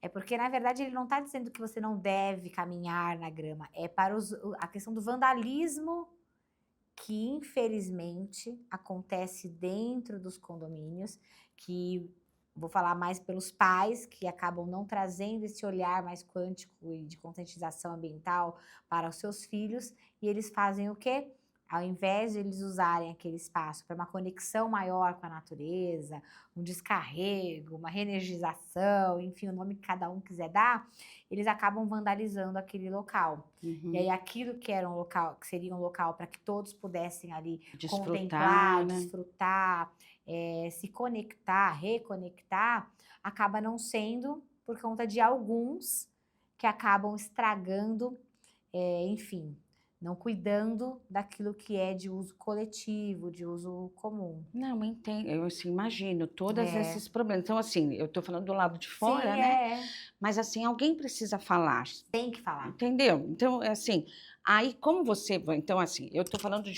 É porque, na verdade, ele não está dizendo que você não deve caminhar na grama. É para a questão do vandalismo que, infelizmente, acontece dentro dos condomínios, que vou falar mais pelos pais, que acabam não trazendo esse olhar mais quântico e de conscientização ambiental para os seus filhos, e eles fazem o quê? Ao invés de eles usarem aquele espaço para uma conexão maior com a natureza, um descarrego, uma reenergização, enfim, o nome que cada um quiser dar, eles acabam vandalizando aquele local. E aí aquilo que era um local, que seria um local para que todos pudessem ali contemplar, né? desfrutar, se conectar, reconectar, acaba não sendo por conta de alguns que acabam estragando, enfim, não cuidando daquilo que é de uso coletivo, de uso comum. Não, entendo, eu assim, imagino todos esses problemas. Então, assim, eu estou falando do lado de fora, Sim, né? Mas assim, alguém precisa falar. Tem que falar. Entendeu? Então, é assim, aí como você... Então, assim, eu estou falando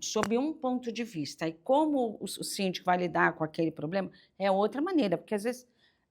sob um ponto de vista. E como o síndico vai lidar com aquele problema é outra maneira, porque às vezes,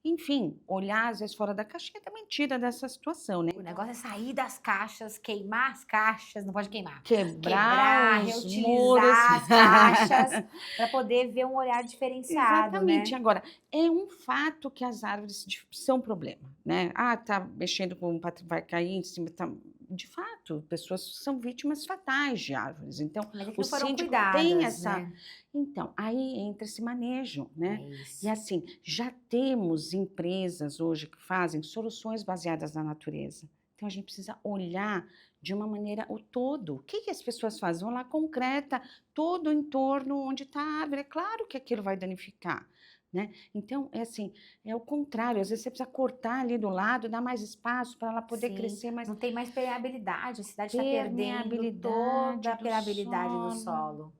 enfim, olhar às vezes fora da caixinha também tira dessa situação, né? O negócio é sair das caixas, queimar as caixas, não pode queimar. Quebrar os reutilizar muros. as caixas, para poder ver um olhar diferenciado, Exatamente. né? Agora, é um fato que as árvores são problema, né? Ah, tá mexendo com vai cair em cima, tá... De fato, pessoas são vítimas fatais de árvores. Então, Mas é que o não foram síndico cuidadas, tem essa... né? Então, aí entra esse manejo, né? É isso. E assim, já temos empresas hoje que fazem soluções baseadas na natureza. Então, a gente precisa olhar de uma maneira o todo. O que as pessoas fazem? Vão lá, concreta todo o entorno onde está a árvore. É claro que aquilo vai danificar, né? Então, é assim, é o contrário. Às vezes você precisa cortar ali do lado, dar mais espaço para ela poder Sim, crescer mais. não tem mais permeabilidade, a cidade está perdendo Permeabilidade toda a do permeabilidade do solo. solo.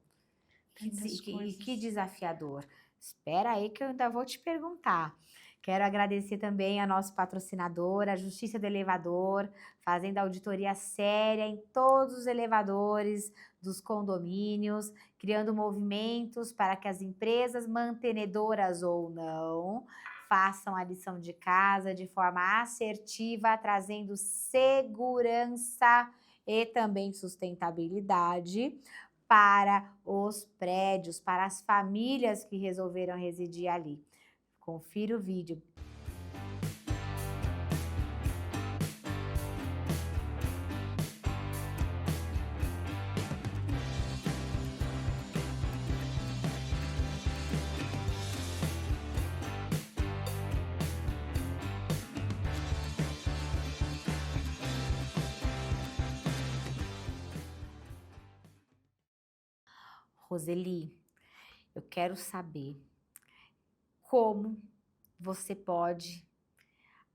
Tantas coisas. Que desafiador. Espera aí que eu ainda vou te perguntar. Quero agradecer também a nosso patrocinador, a Justiça do Elevador, fazendo auditoria séria em todos os elevadores dos condomínios, criando movimentos para que as empresas mantenedoras ou não façam a lição de casa de forma assertiva, trazendo segurança e também sustentabilidade para os prédios, para as famílias que resolveram residir ali. Confira o vídeo. Roseli, eu quero saber como você pode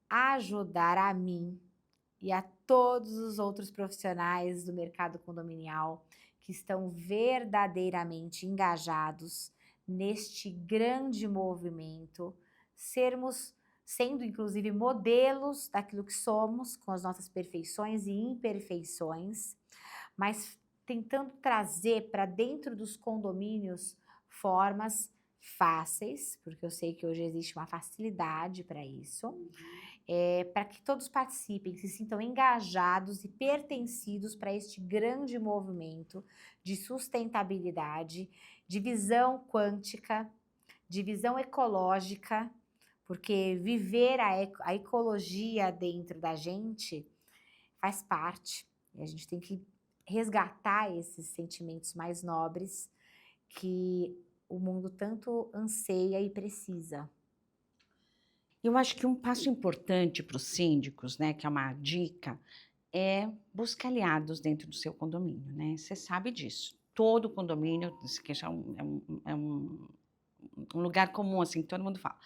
ajudar a mim e a todos os outros profissionais do mercado condominial que estão verdadeiramente engajados neste grande movimento, sendo inclusive modelos daquilo que somos, com as nossas perfeições e imperfeições, mas tentando trazer para dentro dos condomínios formas fáceis, porque eu sei que hoje existe uma facilidade para isso, para que todos participem, se sintam engajados e pertencidos para este grande movimento de sustentabilidade, de visão quântica, de visão ecológica, porque viver a ecologia dentro da gente faz parte, e a gente tem que resgatar esses sentimentos mais nobres que o mundo tanto anseia e precisa. Eu acho que um passo importante para os síndicos, né, que é uma dica, é buscar aliados dentro do seu condomínio, né? Você sabe disso. Todo condomínio, isso que já um lugar comum, assim, que todo mundo fala.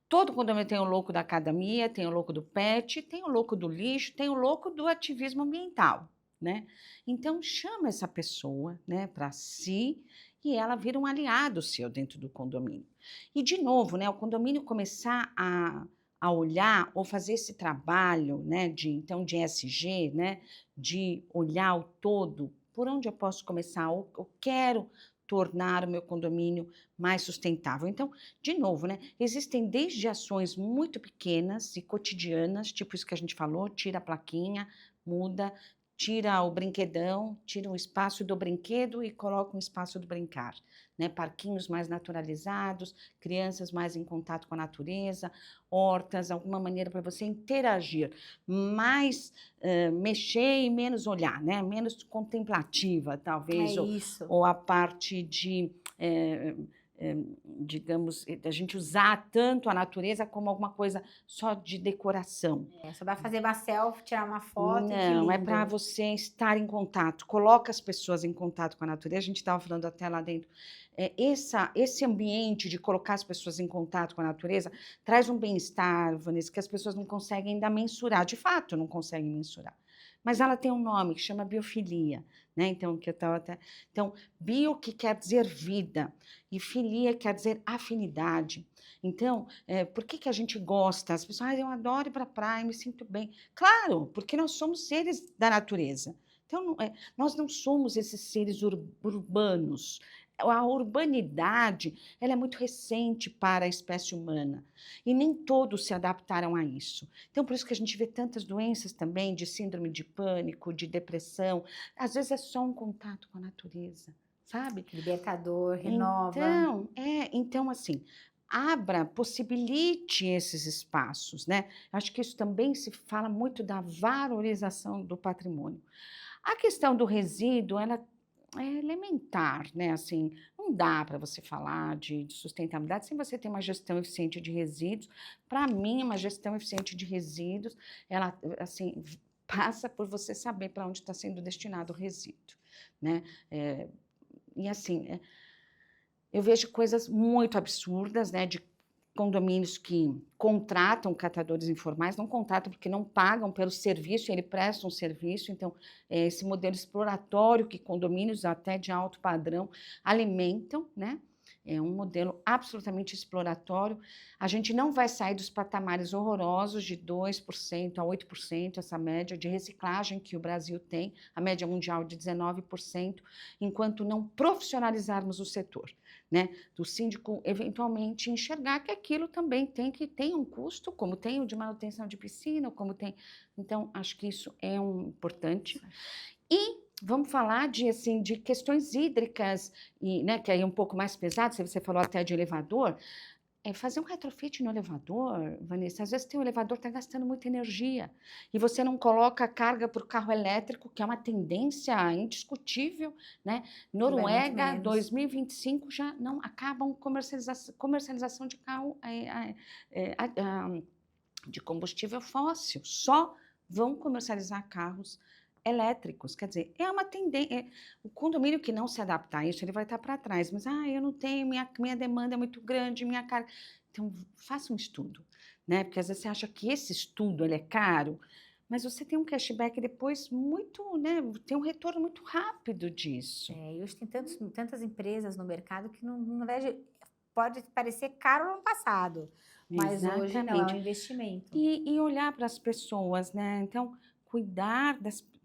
Todo condomínio tem o louco da academia, tem o louco do pet, tem o louco do lixo, tem o louco do ativismo ambiental, né? Então, chama essa pessoa, né, para si e ela vira um aliado seu dentro do condomínio. E, de novo, né, o condomínio começar a olhar ou fazer esse trabalho, né, de ESG, né, de olhar o todo, por onde eu posso começar? Eu quero tornar o meu condomínio mais sustentável. Então, de novo, né, existem desde ações muito pequenas e cotidianas, tipo isso que a gente falou, tira a plaquinha, muda, tira o brinquedão, tira o espaço do brinquedo e coloca um espaço do brincar, né? Parquinhos mais naturalizados, crianças mais em contato com a natureza, hortas, alguma maneira para você interagir, mais mexer e menos olhar, né? Menos contemplativa, talvez, Isso. ou a parte de digamos, a gente usar tanto a natureza como alguma coisa só de decoração. Só vai fazer uma selfie, tirar uma foto. Não, é para você estar em contato, coloca as pessoas em contato com a natureza. A gente estava falando até lá dentro. Esse ambiente de colocar as pessoas em contato com a natureza traz um bem-estar, Vanessa, que as pessoas não conseguem ainda mensurar. De fato, não conseguem mensurar. Mas ela tem um nome que chama biofilia, né? Então, bio que quer dizer vida e filia quer dizer afinidade. Então, por que a gente gosta? As pessoas, eu adoro ir para a praia, me sinto bem. Claro, porque nós somos seres da natureza. Então, nós não somos esses seres urbanos. A urbanidade, ela é muito recente para a espécie humana e nem todos se adaptaram a isso. Então, por isso que a gente vê tantas doenças também, de síndrome de pânico, de depressão. Às vezes é só um contato com a natureza, sabe? Libertador, renova. Então assim, possibilite esses espaços, né? Acho que isso também se fala muito da valorização do patrimônio. A questão do resíduo, ela é elementar, né? Assim, não dá para você falar de sustentabilidade sem você ter uma gestão eficiente de resíduos. Para mim, uma gestão eficiente de resíduos, ela, assim, passa por você saber para onde está sendo destinado o resíduo, né? E assim, eu vejo coisas muito absurdas, né? De condomínios que contratam catadores informais, não contratam porque não pagam pelo serviço, ele presta um serviço. Então, esse modelo exploratório que condomínios até de alto padrão alimentam, né? É um modelo absolutamente exploratório. A gente não vai sair dos patamares horrorosos de 2% a 8%, essa média de reciclagem que o Brasil tem, a média mundial de 19%, enquanto não profissionalizarmos o setor, né? Do síndico eventualmente enxergar que aquilo também tem um custo, como tem o de manutenção de piscina, como tem. Então, acho que isso é importante. E vamos falar de questões hídricas, e, né, que aí é um pouco mais pesado, se você falou até de elevador. Fazer um retrofit no elevador, Vanessa, às vezes tem um elevador que está gastando muita energia e você não coloca carga para o carro elétrico, que é uma tendência indiscutível, né? Noruega, 2025, já não acabam comercialização de carro de combustível fóssil, só vão comercializar carros elétricos. Quer dizer, é uma tendência. O condomínio que não se adaptar a isso, ele vai estar para trás. Mas, eu não tenho, minha demanda é muito grande, minha carga. Então, faça um estudo, né? Porque às vezes você acha que esse estudo ele é caro, mas você tem um cashback depois muito, né? Tem um retorno muito rápido disso. E hoje tem tantas empresas no mercado que, na verdade, pode parecer caro no ano passado, mas Exatamente. Hoje não, é um investimento. E olhar para as pessoas, né? Então,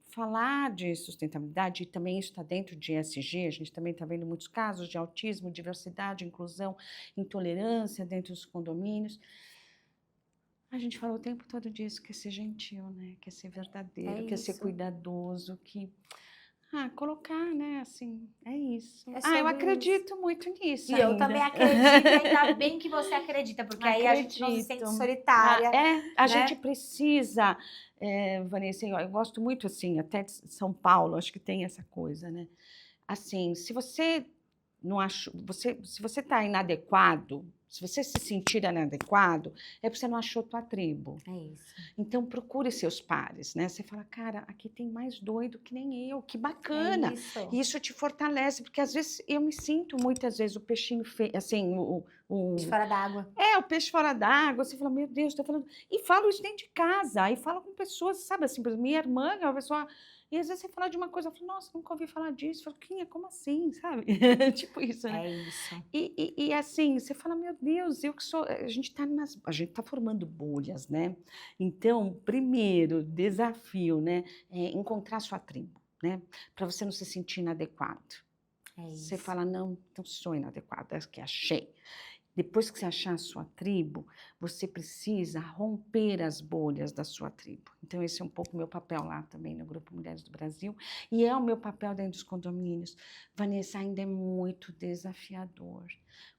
falar de sustentabilidade, e também isso está dentro de ESG, a gente também está vendo muitos casos de autismo, diversidade, inclusão, intolerância dentro dos condomínios. A gente falou o tempo todo disso, quer ser gentil, né? Quer ser verdadeiro, quer ser isso. cuidadoso, colocar, né, assim, é isso. É Eu sobre acredito muito nisso E eu ainda. também acredito, e ainda bem que você acredita, porque aí a gente não se sente Acredito. solitária. A né? gente precisa, Vanessa, eu gosto muito, assim, até de São Paulo, acho que tem essa coisa, né? Assim, se você não achou, se você está inadequado, se você se sentir inadequado, é porque você não achou tua tribo. É isso. Então, procure seus pares, né? Você fala, cara, aqui tem mais doido que nem eu, que É bacana. isso. E isso te fortalece, porque às vezes eu me sinto muitas vezes o peixinho feio, assim, De fora d'água. o peixe fora d'água. Você fala, meu Deus, estou falando. E falo isso dentro de casa, e falo com pessoas, sabe assim, por exemplo, minha irmã, é uma pessoa. E às vezes você fala de uma coisa, eu falo, nossa, nunca ouvi falar disso. Eu falo, Quinha, como assim, sabe? Tipo isso, né? É isso. E assim, você fala, meu Deus, eu que sou. A gente está formando bolhas, né? Então, primeiro desafio, né? É encontrar sua tribo, né? Para você não se sentir inadequado. É isso. Você fala, não sou inadequada, que achei. Depois que você achar a sua tribo, você precisa romper as bolhas da sua tribo. Então, esse é um pouco o meu papel lá também no Grupo Mulheres do Brasil. E é o meu papel dentro dos condomínios. Vanessa, ainda é muito desafiador.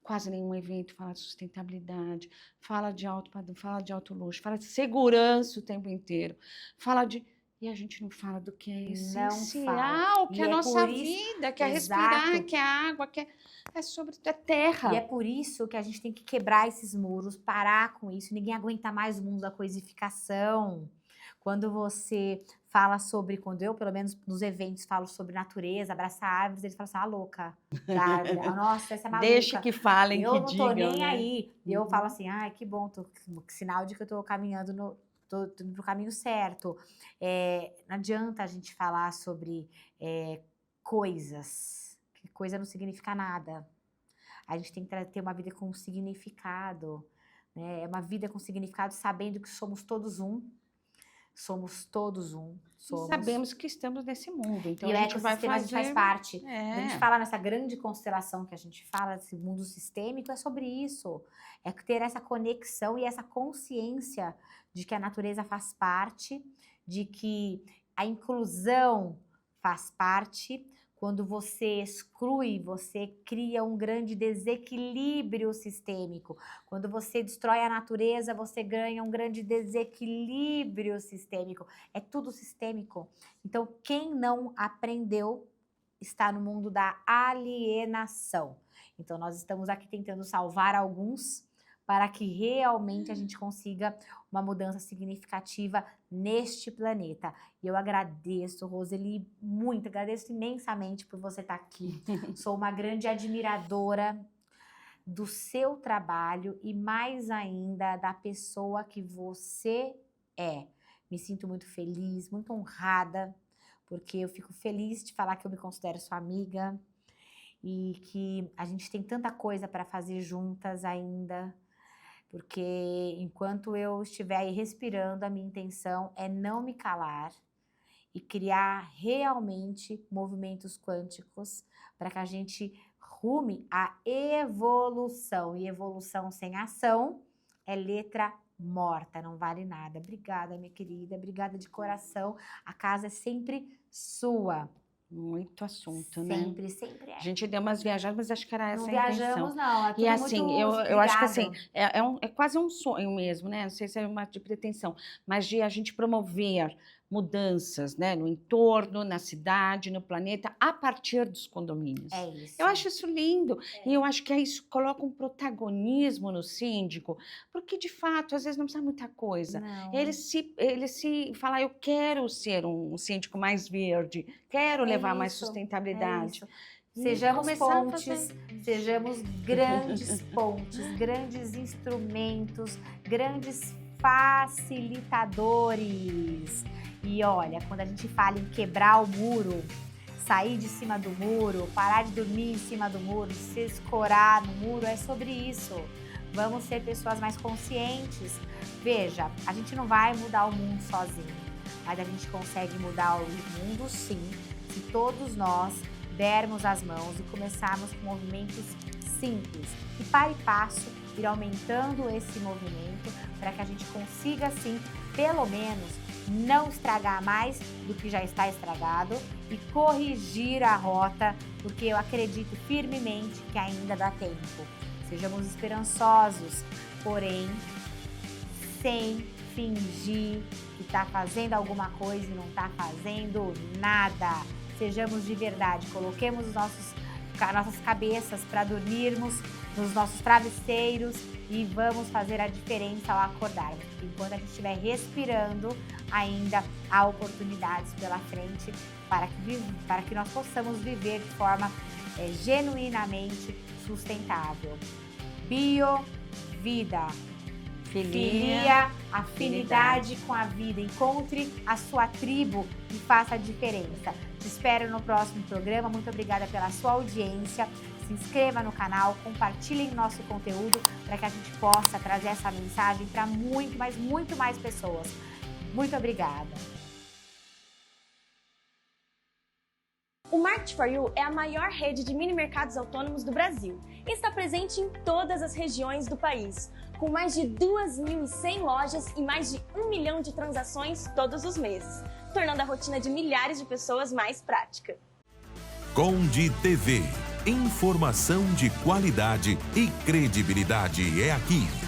Quase nenhum evento fala de sustentabilidade, fala de alto padrão, fala de alto luxo, fala de segurança o tempo inteiro, fala de... E a gente não fala do que é Não essencial, que E é a é nossa por isso- vida, que é Exato. respirar, que é a água, que é sobre a terra. E é por isso que a gente tem que quebrar esses muros, parar com isso. Ninguém aguenta mais o mundo da coisificação. Quando você fala sobre, quando eu, pelo menos nos eventos, falo sobre natureza, abraçar árvores, eles falam assim, louca da árvore. Nossa, essa é maluca. Deixa que falem, eu que não digam, tô nem né? aí. E eu Uhum. falo assim, ai, que bom, que sinal de que eu tô caminhando tô indo pro caminho certo. Não adianta a gente falar sobre coisas, que coisa não significa nada. A gente tem que ter uma vida com significado, né? É uma vida com significado sabendo que somos todos um. Somos todos um. E sabemos que estamos nesse mundo, então E o a gente vai ecossistema a gente faz fazer... parte. Quando a gente É. fala nessa grande constelação que a gente fala, esse mundo sistêmico, é sobre isso. É ter essa conexão e essa consciência de que a natureza faz parte, de que a inclusão faz parte. Quando você exclui, você cria um grande desequilíbrio sistêmico. Quando você destrói a natureza, você ganha um grande desequilíbrio sistêmico. É tudo sistêmico. Então, quem não aprendeu está no mundo da alienação. Então, nós estamos aqui tentando salvar alguns para que realmente a gente consiga uma mudança significativa neste planeta. E eu agradeço, Roseli, muito, agradeço imensamente por você estar aqui. Sou uma grande admiradora do seu trabalho e mais ainda da pessoa que você é. Me sinto muito feliz, muito honrada, porque eu fico feliz de falar que eu me considero sua amiga e que a gente tem tanta coisa para fazer juntas ainda. Porque enquanto eu estiver aí respirando, a minha intenção é não me calar e criar realmente movimentos quânticos para que a gente rume a evolução. E evolução sem ação é letra morta, não vale nada. Obrigada, minha querida, obrigada de coração. A casa é sempre sua. Muito assunto, né? Sempre, sempre é. A gente deu umas viajadas, mas acho que era essa Não a intenção. viajamos, não. É tudo E assim, muito eu acho que ligado. assim, é quase um sonho mesmo, né? Não sei se é uma de pretensão, mas de a gente promover mudanças, né? No entorno, na cidade, no planeta, a partir dos condomínios. É isso. Eu acho isso lindo. E eu acho que isso coloca um protagonismo no síndico, porque de fato, às vezes não precisa muita coisa. Não. Ele se fala, eu quero ser um síndico mais verde, quero levar mais isso, sustentabilidade. É isso. Sejamos começar a pontes, fazer. sejamos grandes pontes, grandes instrumentos, grandes facilitadores. E olha, quando a gente fala em quebrar o muro, sair de cima do muro, parar de dormir em cima do muro, se escorar no muro, é sobre isso. Vamos ser pessoas mais conscientes. Veja, a gente não vai mudar o mundo sozinho, mas a gente consegue mudar o mundo sim, se todos nós dermos as mãos e começarmos com movimentos simples. E para e passo, ir aumentando esse movimento para que a gente consiga, sim, pelo menos, não estragar mais do que já está estragado e corrigir a rota, porque eu acredito firmemente que ainda dá tempo. Sejamos esperançosos, porém, sem fingir que está fazendo alguma coisa e não está fazendo nada. Sejamos de verdade, coloquemos nossas cabeças para dormirmos nos nossos travesseiros e vamos fazer a diferença ao acordarmos. Enquanto a gente estiver respirando, ainda há oportunidades pela frente para que nós possamos viver de forma genuinamente sustentável. Bio-vida. Filia, afinidade com a vida. Encontre a sua tribo e faça a diferença. Te espero no próximo programa. Muito obrigada pela sua audiência. Se inscreva no canal, compartilhem nosso conteúdo para que a gente possa trazer essa mensagem para muito mais pessoas. Muito obrigada. O Market for You é a maior rede de mini mercados autônomos do Brasil e está presente em todas as regiões do país, com mais de 2.100 lojas e mais de 1 milhão de transações todos os meses, tornando a rotina de milhares de pessoas mais prática. Conde TV. Informação de qualidade e credibilidade é aqui.